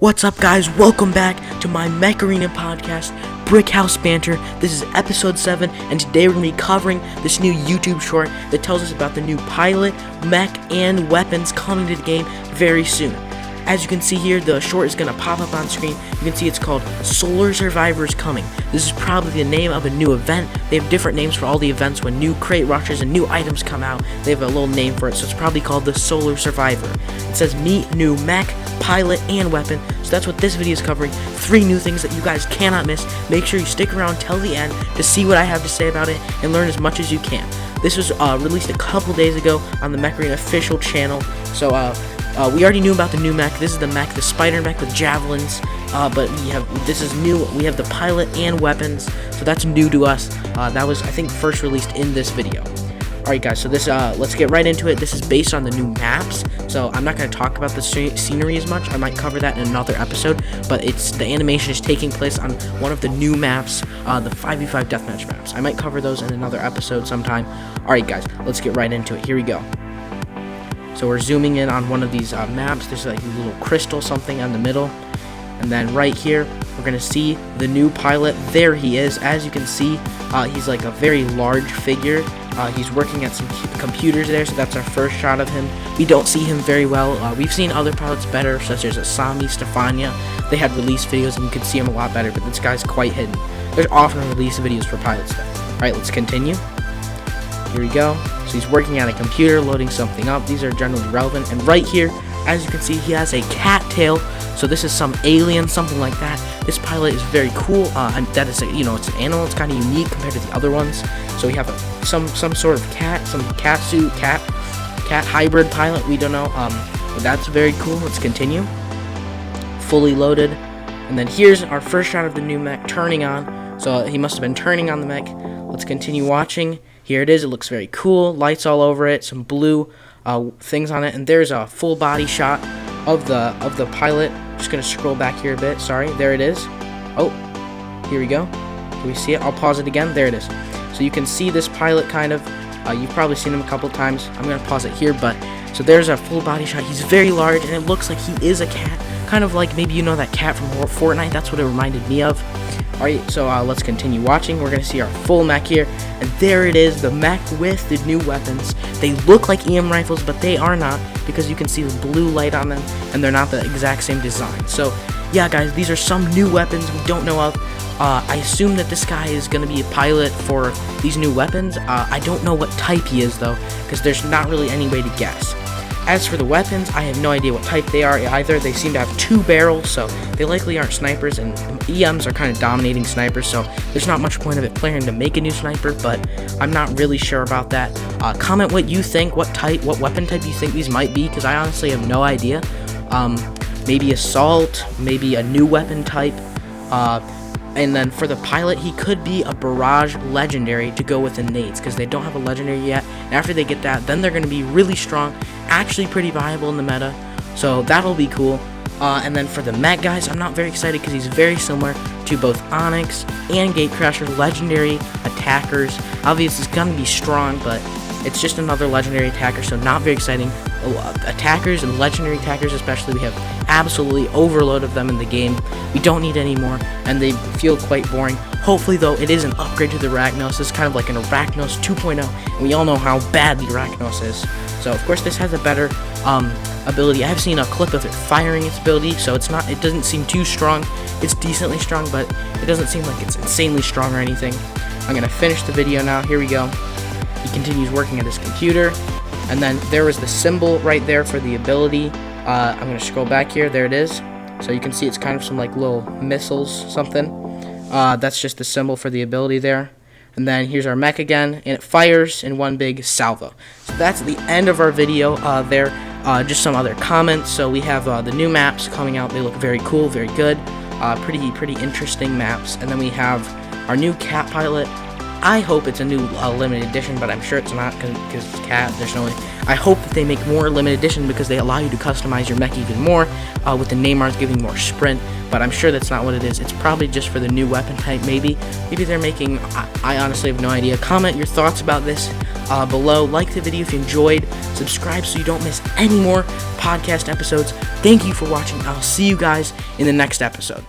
What's up, guys? Welcome back to my Mech Arena podcast, Brickhouse Banter. This is episode 7, and today we're going to be covering this new YouTube short that tells us about the new pilot, mech, and weapons coming to the game very soon. As you can see here, the short is going to pop up on screen. You can see it's called Solar Survivors Coming. This is probably the name of a new event. They have different names for all the events. When new crate rushes and new items come out, they have a little name for it, so it's probably called the Solar Survivor. It says meet new mech, pilot, and weapon. So that's what this video is covering. 3 new things that you guys cannot miss. Make sure you stick around till the end to see what I have to say about it and learn as much as you can. This was released a couple days ago on the Mech Arena official channel. So we already knew about the new mech. This is the mech, the spider mech with javelins. But this is new. We have the pilot and weapons. So that's new to us. That was, I think, first released in this video. Alright, guys, so this let's get right into it. This is based on the new maps, so I'm not going to talk about the scenery as much. I might cover that in another episode, but the animation is taking place on one of the new maps, the 5v5 deathmatch maps. I might cover those in another episode sometime. Alright, guys, let's get right into it. Here we go. So we're zooming in on one of these maps. There's like a little crystal something on the middle, and then right here we're going to see the new pilot. There he is. As you can see, he's like a very large figure. He's working at some computers there, so that's our first shot of him. We don't see him very well. We've seen other pilots better, such as Asami, Stefania. They had release videos, and you could see him a lot better, but this guy's quite hidden. There's often release videos for pilot stuff. Alright, let's continue. Here we go. So he's working at a computer, loading something up. These are generally relevant. And right here, as you can see, he has a cat tail. So this is some alien, something like that. This pilot is very cool. And that is, it's an animal. It's kind of unique compared to the other ones. So we have some sort of cat, some cat suit, cat hybrid pilot. We don't know. But that's very cool. Let's continue. Fully loaded. And then here's our first shot of the new mech turning on. So he must have been turning on the mech. Let's continue watching. Here it is. It looks very cool. Lights all over it. Some blue things on it. And there's a full body shot of the pilot. Just gonna scroll back here a bit. Sorry. There it is. Oh, here we go. Can we see it? I'll pause it again. There it is. So you can see this pilot kind of. You've probably seen him a couple times. I'm gonna pause it here, but so there's a full body shot. He's very large, and it looks like he is a cat. Kind of like maybe that cat from Fortnite. That's what it reminded me of. Alright, so let's continue watching. We're going to see our full mech here. And there it is, the mech with the new weapons. They look like EM rifles, but they are not, because you can see the blue light on them, and they're not the exact same design. So, yeah, guys, these are some new weapons we don't know of. I assume that this guy is going to be a pilot for these new weapons. I don't know what type he is, though, because there's not really any way to guess. As for the weapons, I have no idea what type they are either. They seem to have 2 barrels, so they likely aren't snipers, and EMs are kind of dominating snipers, so there's not much point of it playing to make a new sniper, but I'm not really sure about that. Comment what you think, what weapon type you think these might be, because I honestly have no idea. Maybe assault, maybe a new weapon type, and then for the pilot, he could be a barrage legendary to go with the nades, because they don't have a legendary yet. And after they get that, then they're going to be really strong, actually pretty viable in the meta, so that'll be cool. And then for the mech, guys, I'm not very excited because he's very similar to both Onyx and Gatecrasher, legendary attackers. Obviously, it's going to be strong, but it's just another legendary attacker, so not very exciting. Attackers and legendary attackers especially, we have absolutely overload of them in the game. We don't need any more, and they feel quite boring. Hopefully, though, it is an upgrade to the Arachnos. This is kind of like an Arachnos 2.0, and we all know how bad the Arachnos is. So, of course, this has a better ability. I have seen a clip of it firing its ability, so it doesn't seem too strong. It's decently strong, but it doesn't seem like it's insanely strong or anything. I'm going to finish the video now. Here we go. He continues working at his computer, and then there was the symbol right there for the ability. I'm going to scroll back here. There it is. So you can see it's kind of some like little missiles, something. That's just the symbol for the ability there. And then here's our mech again, and it fires in one big salvo. So that's the end of our video there. Just some other comments. So we have the new maps coming out. They look very cool, very good. Pretty interesting maps. And then we have our new cat pilot. I hope it's a new limited edition, but I'm sure it's not because it's cat. There's no way. I hope that they make more limited edition because they allow you to customize your mech even more. with the Neymars giving more sprint, but I'm sure that's not what it is. It's probably just for the new weapon type, maybe they're making, I honestly have no idea. Comment your thoughts about this below. Like the video if you enjoyed, subscribe so you don't miss any more podcast episodes. Thank you for watching. I'll see you guys in the next episode.